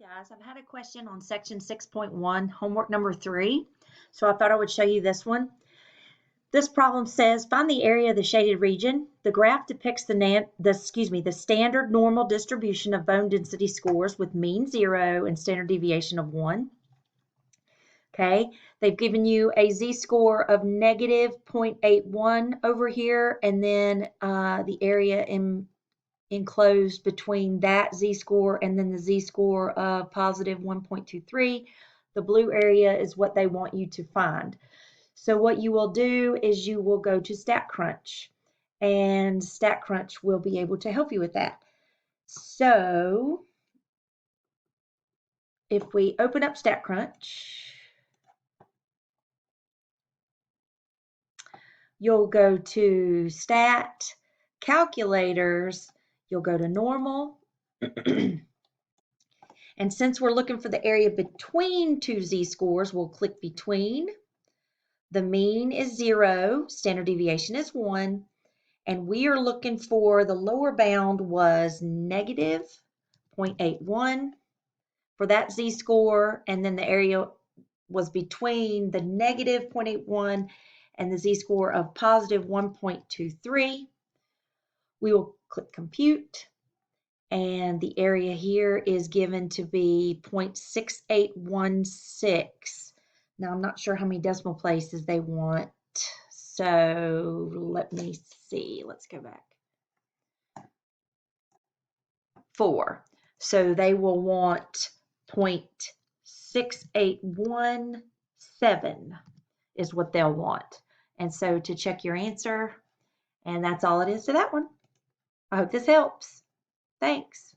Guys, I've had a question on section 6.1, homework number 3. So I thought I would show you this one. This problem says, find the area of the shaded region. The graph depicts the standard normal distribution of bone density scores with mean 0 and standard deviation of 1. Okay, they've given you a z-score of negative 0.81 over here, and then the area enclosed between that z-score and then the z-score of positive 1.23. The blue area is what they want you to find. So what you will do is you will go to StatCrunch, and StatCrunch will be able to help you with that. So if we open up StatCrunch, you'll go to Stat, Calculators, you'll go to Normal, and since we're looking for the area between two z-scores, we'll click Between. The mean is 0, standard deviation is 1, and we are looking for the lower bound was negative 0.81 for that z-score, and then the area was between the negative 0.81 and the z-score of positive 1.23. We will click Compute, and the area here is given to be 0.6816. Now, I'm not sure how many decimal places they want, so let me see. Let's go back. 4. So they will want 0.6817 is what they'll want. And so to check your answer, and that's all it is to that one. I hope this helps. Thanks.